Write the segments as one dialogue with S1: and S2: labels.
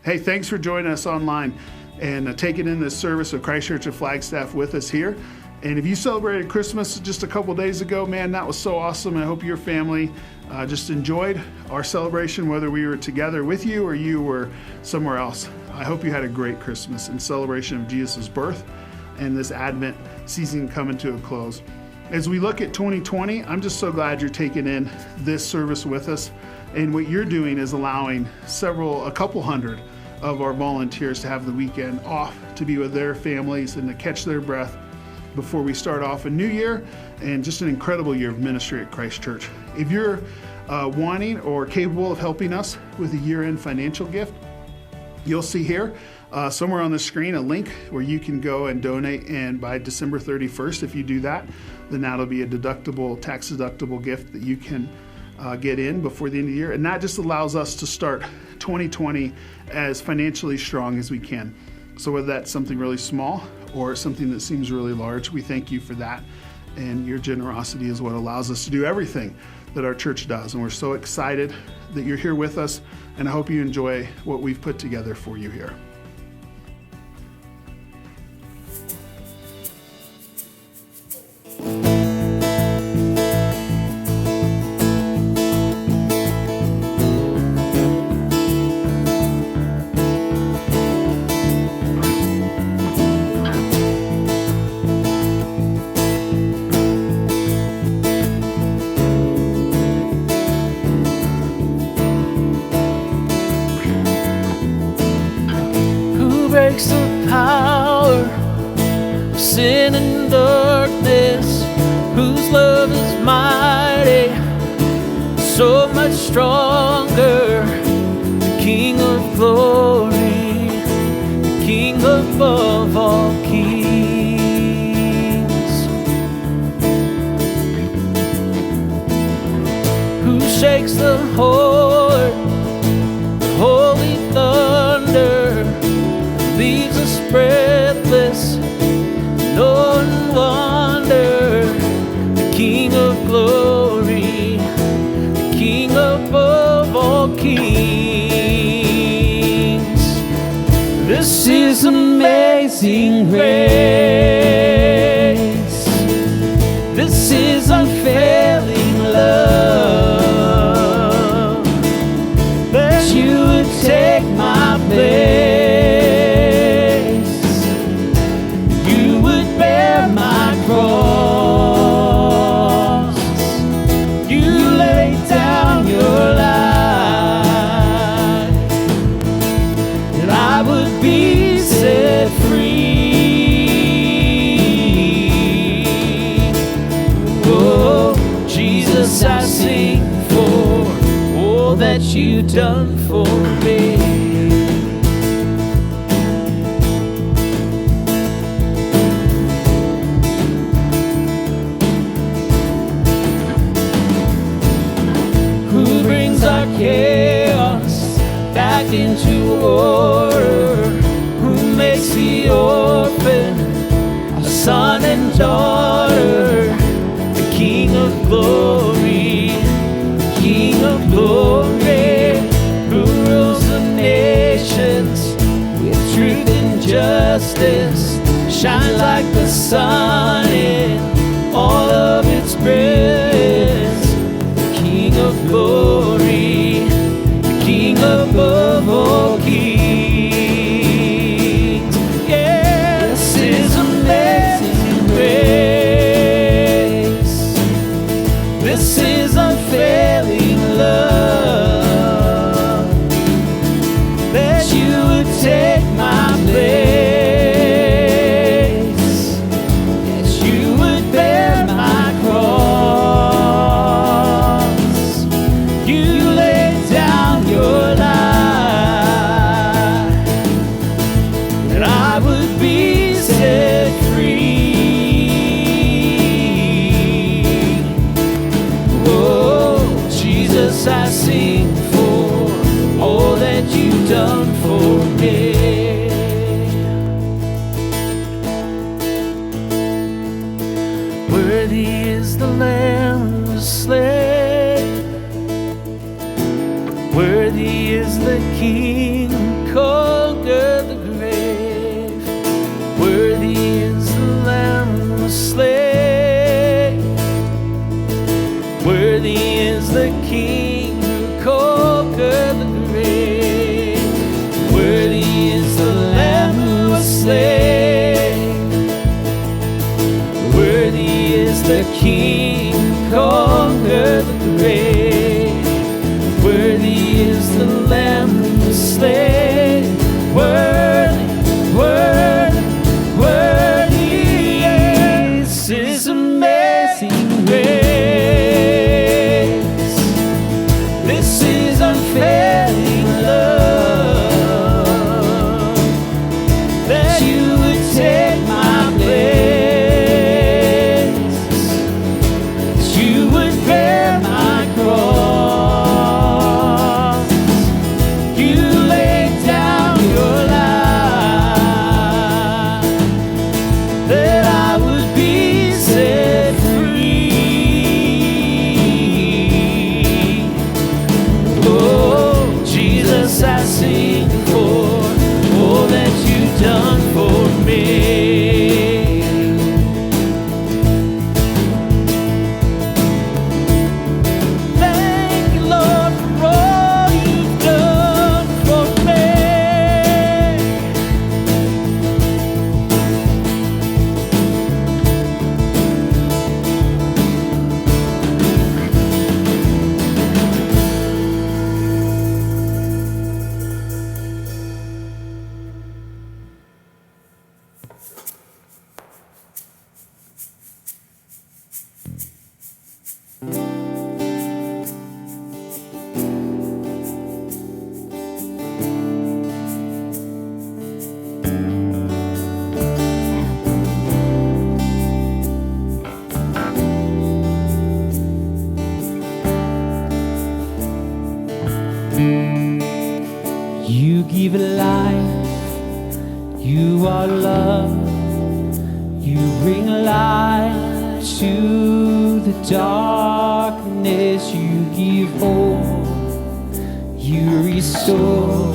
S1: Hey, thanks for joining us online and taking in this service of Christ Church of Flagstaff with us here. And if you celebrated Christmas just a couple days ago, man, that was so awesome. I hope your family just enjoyed our celebration, whether we were together with you or you were somewhere else. I hope you had a great Christmas in celebration of Jesus' birth and this Advent season coming to a close. As we look at 2020, I'm just so glad you're taking in this service with us. And what you're doing is allowing a couple hundred of our volunteers to have the weekend off to be with their families and to catch their breath before we start off a new year and just an incredible year of ministry at Christ Church. If you're wanting or capable of helping us with a year-end financial gift, you'll see here somewhere on the screen a link where you can go and donate, and by December 31st, if you do that, then that'll be a tax deductible gift that you can get in before the end of the year. And that just allows us to start 2020 as financially strong as we can. So whether that's something really small or something that seems really large, we thank you for that. And your generosity is what allows us to do everything that our church does. And we're so excited that you're here with us, and I hope you enjoy what we've put together for you here.
S2: The power of sin and darkness, whose love is mighty, so much stronger, the King of glory, the King above all kings, who shakes the holy thunder, leaves us breathless, no wonder, the King of glory, the King above all kings. This is amazing grace. This is unfailing love, that you would take my place. I sing for all that you've done for me. Who brings our chaos back into order? Who makes the orphan a son and daughter? The King of glory, King of glory, who rules the nations with truth and justice, shines like the sun in all of its brilliance. The King of glory, the King above all kings. Yeah, this is amazing grace. This is unfailing love, that you would take my place, that you would bear my cross. You laid down your life, that I would be set free. I sing for all that you've done for me. Worthy is the Lamb who was slain, worthy is the King who You give life, you are love, you bring light to the darkness, you give hope, you restore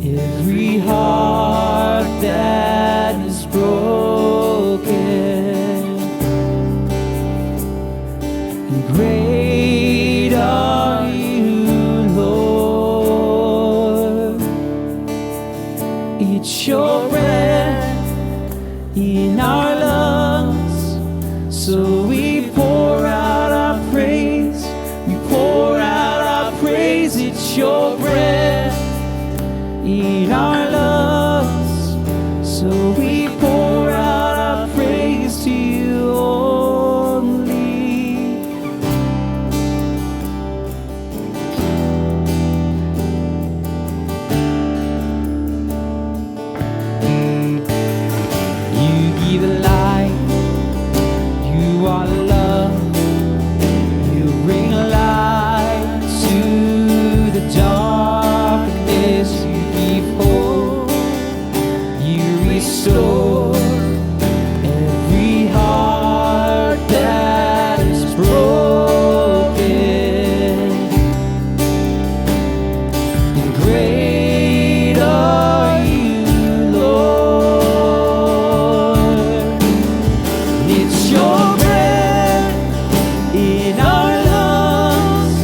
S2: every heart that is broken. And great are you, Lord. It's your breath in our lungs, so we pour out our praise. We pour out our praise. It's your breath in our lungs, so we pour out our praise to you only. You give light, you are love, you bring light to the darkness, you give hope, you restore every heart that is broken. And great are you, Lord. And it's your breath in our lungs,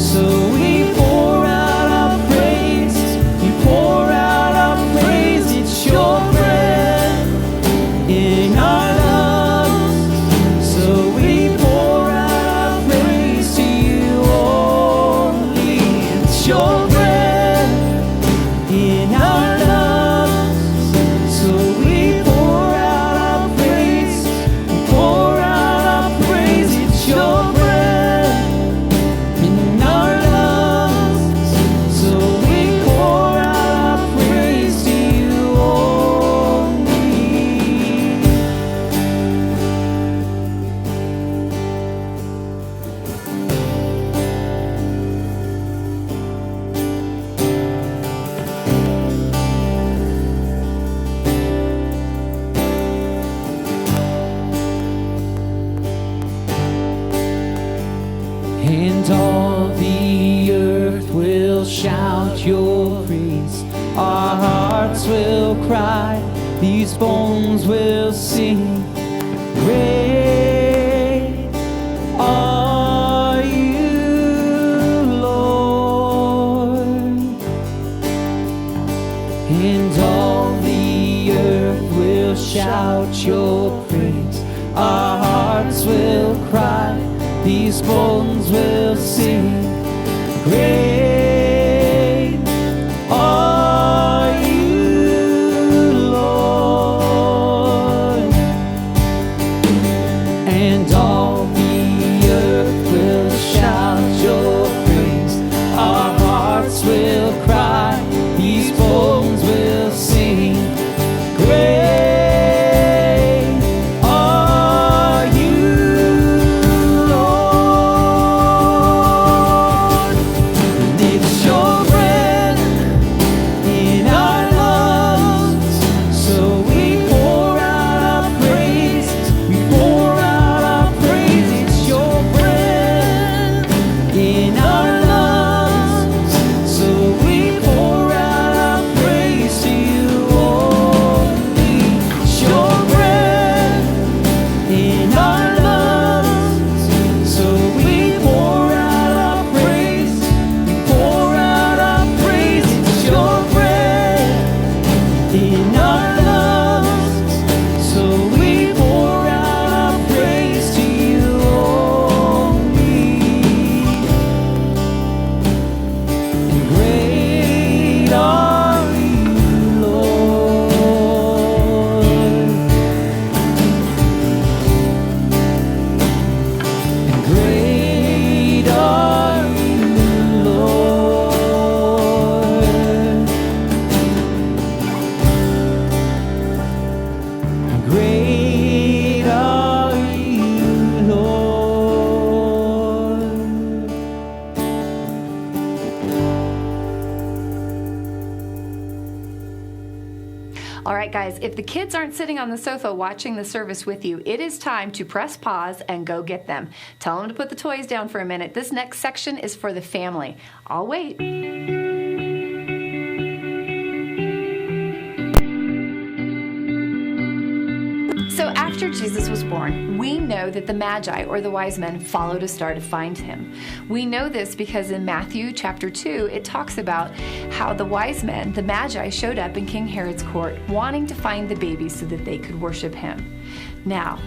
S2: so we pour out our praise. We pour out our praise. It's your breath in our lungs, so we pour out our praise to you only. It's your breath in our lungs, so we pour out our praise. We pour out our praise. It's your breath in our lungs, so we pour out our praise to you only. And all the earth will shout your praise. Our hearts will cry, these bones will sing. Great are you, Lord. And all the earth will shout your praise. Our hearts will cry, these bones will sing. Great are you, Lord. And all the earth will shout your praise. Our hearts will cry, these bones will sing. Great are you, Lord. And it's your breath in our lungs, so we pour out our praise. We pour out our praise. It's your breath in our lungs, so we pour out our praise to you only. It's your breath in our lungs, so we pour out our praise. We pour out our praise. It's your breath in our lungs, so we pour out our praise to you only. And great are you, Lord. And great are you, Lord.
S3: All right, guys, if the kids aren't sitting on the sofa watching the service with you, it is time to press pause and go get them. Tell them to put the toys down for a minute. This next section is for the family. I'll wait. So after Jesus was born, we know that the Magi, or the wise men, followed a star to find him. We know this because in Matthew chapter 2, it talks about how the wise men, the Magi, showed up in King Herod's court wanting to find the baby so that they could worship him. Now,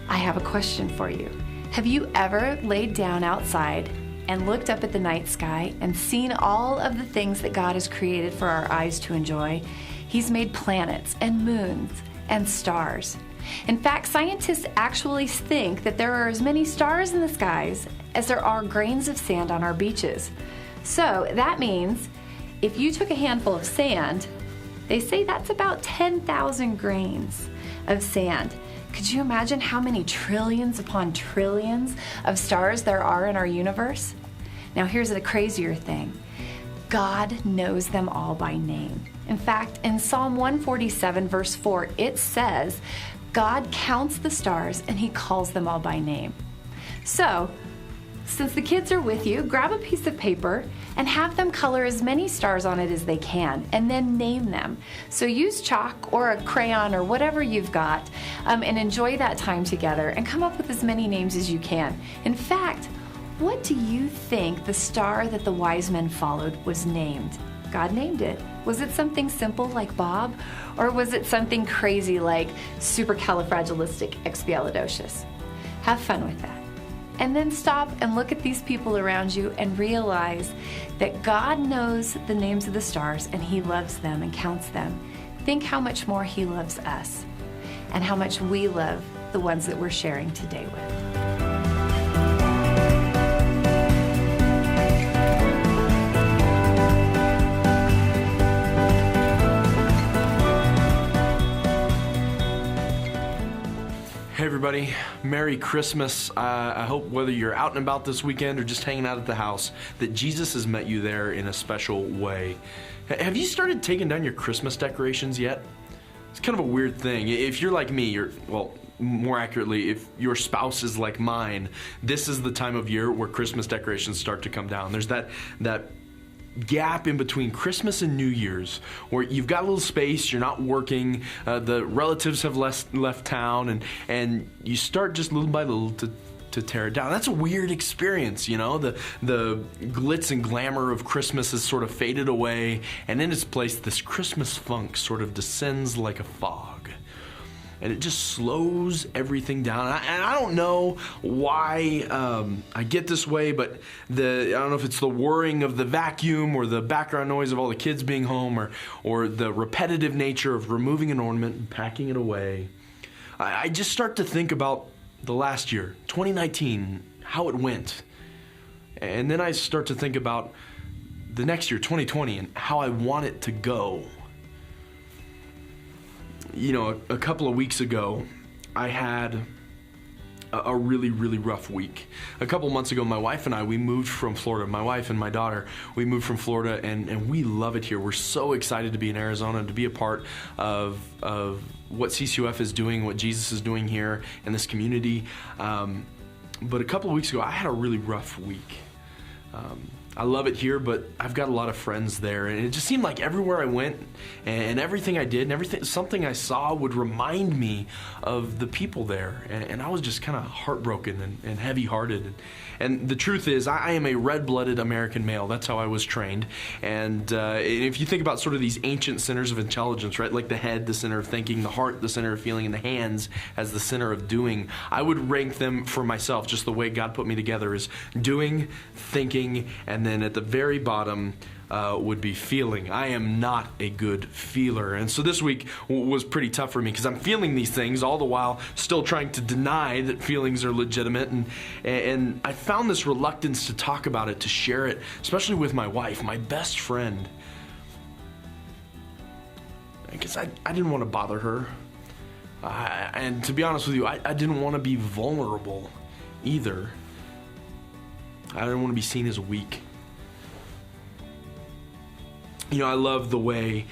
S3: I have a question for you. Have you ever laid down outside and looked up at the night sky and seen all of the things that God has created for our eyes to enjoy? He's made planets and moons and stars. In fact, scientists actually think that there are as many stars in the skies as there are grains of sand on our beaches. So that means if you took a handful of sand, they say that's about 10,000 grains of sand. Could you imagine how many trillions upon trillions of stars there are in our universe? Now here's the crazier thing. God knows them all by name. In fact, in Psalm 147, verse 4, it says, God counts the stars and he calls them all by name. So, since the kids are with you, grab a piece of paper and have them color as many stars on it as they can, and then name them. So use chalk or a crayon or whatever you've got, and enjoy that time together and come up with as many names as you can. In fact, what do you think the star that the wise men followed was named? God named it. Was it something simple like Bob? Or was it something crazy like supercalifragilisticexpialidocious? Have fun with that. And then stop and look at these people around you and realize that God knows the names of the stars and he loves them and counts them. Think how much more he loves us and how much we love the ones that we're sharing today with.
S4: Hey everybody, Merry Christmas. I hope whether you're out and about this weekend or just hanging out at the house, that Jesus has met you there in a special way. Have you started taking down your Christmas decorations yet? It's kind of a weird thing. If you're like me, more accurately, if your spouse is like mine, this is the time of year where Christmas decorations start to come down. There's that gap in between Christmas and New Year's where you've got a little space, you're not working, the relatives have left town, and you start just little by little to tear it down. That's a weird experience, you know? The glitz and glamour of Christmas has sort of faded away, and in its place this Christmas funk sort of descends like a fog. And it just slows everything down. And I don't know why I get this way, but I don't know if it's the whirring of the vacuum or the background noise of all the kids being home or the repetitive nature of removing an ornament and packing it away. I just start to think about the last year, 2019, how it went. And then I start to think about the next year, 2020, and how I want it to go. You know, a couple of weeks ago, I had a really, really rough week. A couple months ago, my wife and I, we moved from Florida. My wife and my daughter, we moved from Florida, and we love it here. We're so excited to be in Arizona and to be a part of what CCUF is doing, what Jesus is doing here in this community. But a couple of weeks ago, I had a really rough week. I love it here, but I've got a lot of friends there, and it just seemed like everywhere I went and everything I did and something I saw would remind me of the people there, and I was just kind of heartbroken and heavy-hearted. And the truth is, I am a red-blooded American male. That's how I was trained. And if you think about sort of these ancient centers of intelligence, right, like the head, the center of thinking, the heart, the center of feeling, and the hands as the center of doing, I would rank them for myself, just the way God put me together, is doing, thinking, and then at the very bottom would be feeling. I am not a good feeler. And so this week was pretty tough for me because I'm feeling these things all the while still trying to deny that feelings are legitimate. And I found this reluctance to talk about it, to share it, especially with my wife, my best friend. Because I didn't want to bother her. And to be honest with you, I didn't want to be vulnerable either. I didn't want to be seen as weak. You know, I love the way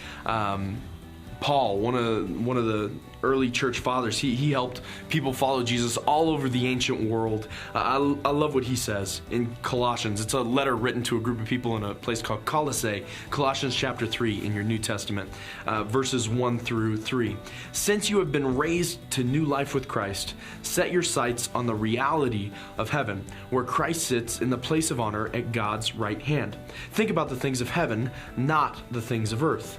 S4: Paul, one of the early church fathers, he helped people follow Jesus all over the ancient world. I love what he says in Colossians. It's a letter written to a group of people in a place called Colossae. Colossians chapter 3 in your New Testament, verses 1 through 3. Since you have been raised to new life with Christ, set your sights on the reality of heaven, where Christ sits in the place of honor at God's right hand. Think about the things of heaven, not the things of earth.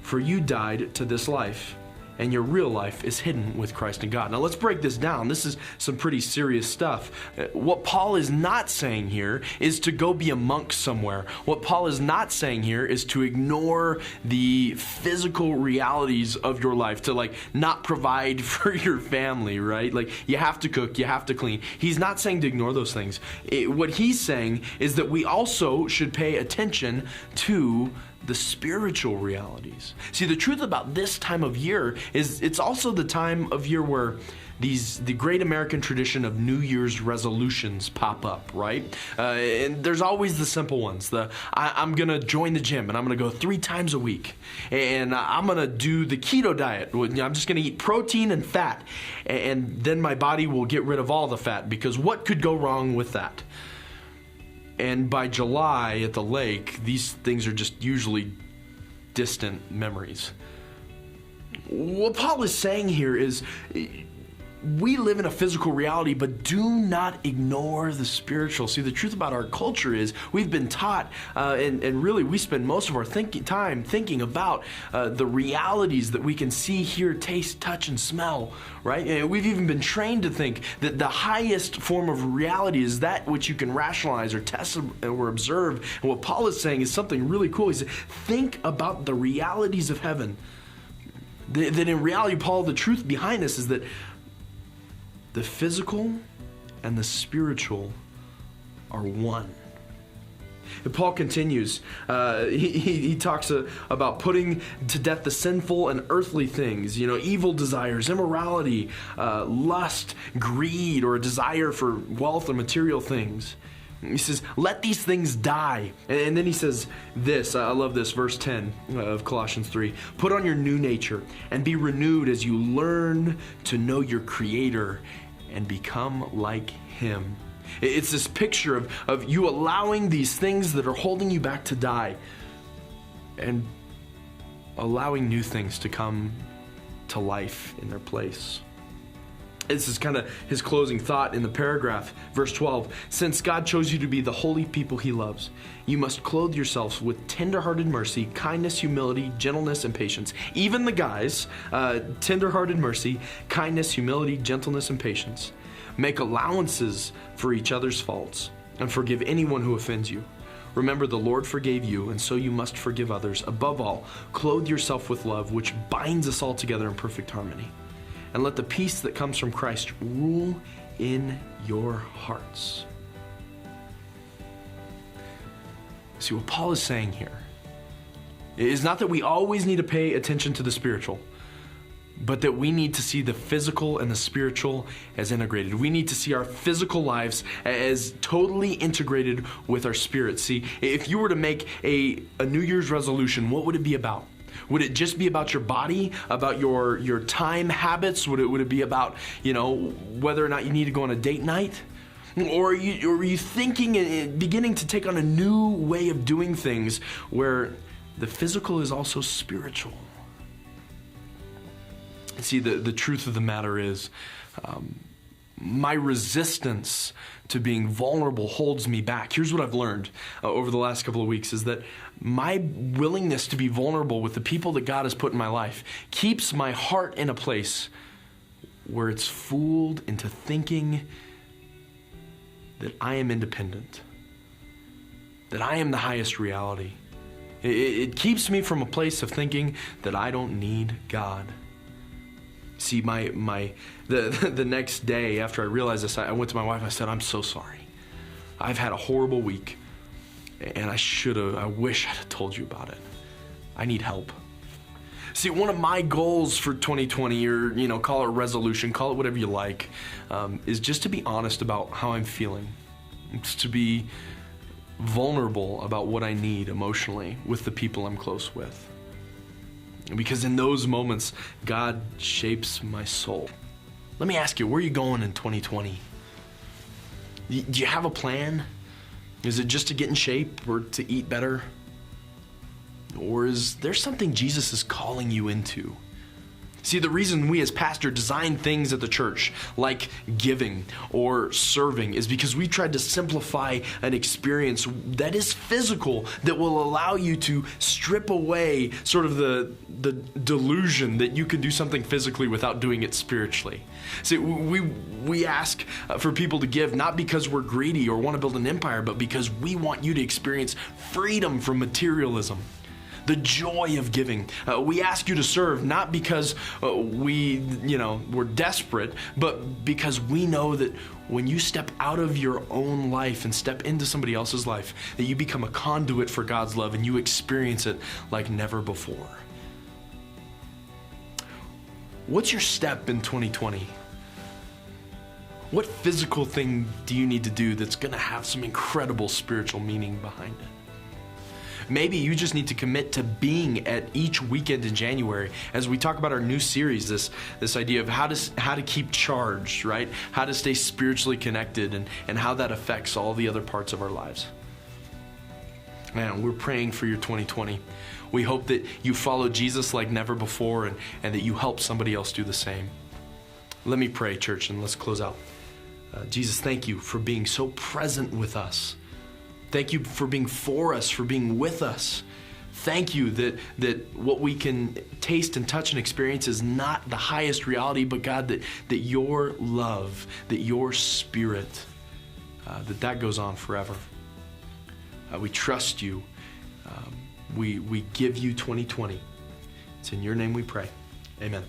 S4: For you died to this life, and your real life is hidden with Christ in God. Now let's break this down. This is some pretty serious stuff. What Paul is not saying here is to go be a monk somewhere. What Paul is not saying here is to ignore the physical realities of your life, to like not provide for your family, right? Like you have to cook, you have to clean. He's not saying to ignore those things. What he's saying is that we also should pay attention to the spiritual realities. See, the truth about this time of year is it's also the time of year where the great American tradition of New Year's resolutions pop up, right? And there's always the simple ones. I'm going to join the gym and I'm going to go 3 times a week. And I'm going to do the keto diet. I'm just going to eat protein and fat. And then my body will get rid of all the fat, because what could go wrong with that? And by July at the lake, these things are just usually distant memories. What Paul is saying here is we live in a physical reality, but do not ignore the spiritual. See, the truth about our culture is we've been taught, and really we spend most of our time thinking about the realities that we can see, hear, taste, touch, and smell, right? And we've even been trained to think that the highest form of reality is that which you can rationalize or test or observe. And what Paul is saying is something really cool. He said, think about the realities of heaven. That in reality, Paul, the truth behind this is that the physical and the spiritual are one. And Paul continues, he talks about putting to death the sinful and earthly things, evil desires, immorality, lust, greed, or a desire for wealth or material things. He says, let these things die. And then he says this, I love this, verse 10 of Colossians 3. Put on your new nature and be renewed as you learn to know your Creator and become like Him. It's this picture of you allowing these things that are holding you back to die and allowing new things to come to life in their place. This is kind of his closing thought in the paragraph, verse 12. Since God chose you to be the holy people He loves, you must clothe yourselves with tender-hearted mercy, kindness, humility, gentleness, and patience. Even the guys, tender-hearted mercy, kindness, humility, gentleness, and patience. Make allowances for each other's faults and forgive anyone who offends you. Remember, the Lord forgave you, and so you must forgive others. Above all, clothe yourself with love, which binds us all together in perfect harmony. And let the peace that comes from Christ rule in your hearts. See, what Paul is saying here is not that we always need to pay attention to the spiritual, but that we need to see the physical and the spiritual as integrated. We need to see our physical lives as totally integrated with our spirit. See, if you were to make a New Year's resolution, what would it be about? Would it just be about your body, about your time habits? Would it be about, whether or not you need to go on a date night? Or are you thinking and beginning to take on a new way of doing things where the physical is also spiritual? See, the truth of the matter is, my resistance to being vulnerable holds me back. Here's what I've learned over the last couple of weeks is that my willingness to be vulnerable with the people that God has put in my life keeps my heart in a place where it's fooled into thinking that I am independent, that I am the highest reality. It keeps me from a place of thinking that I don't need God. See, the next day after I realized this, I went to my wife. I said, I'm so sorry. I've had a horrible week, and I wish I'd have told you about it. I need help. See, one of my goals for 2020, or call it resolution, call it whatever you like, is just to be honest about how I'm feeling. It's to be vulnerable about what I need emotionally with the people I'm close with. Because in those moments, God shapes my soul. Let me ask you, where are you going in 2020? Do you have a plan? Is it just to get in shape or to eat better? Or is there something Jesus is calling you into? See, the reason we as pastor design things at the church, like giving or serving, is because we tried to simplify an experience that is physical, that will allow you to strip away sort of the delusion that you could do something physically without doing it spiritually. See, we ask for people to give not because we're greedy or want to build an empire, but because we want you to experience freedom from materialism. The joy of giving. We ask you to serve not because we're desperate, but because we know that when you step out of your own life and step into somebody else's life, that you become a conduit for God's love and you experience it like never before. What's your step in 2020? What physical thing do you need to do that's going to have some incredible spiritual meaning behind it? Maybe you just need to commit to being at each weekend in January as we talk about our new series, this idea of how to keep charged, right? How to stay spiritually connected and how that affects all the other parts of our lives. Man, we're praying for your 2020. We hope that you follow Jesus like never before and that you help somebody else do the same. Let me pray, church, and let's close out. Jesus, thank you for being so present with us. Thank you for being for us, for being with us. Thank you that what we can taste and touch and experience is not the highest reality, but God, that your love, that your spirit, that goes on forever. We trust you. We give you 2020. It's in your name we pray. Amen.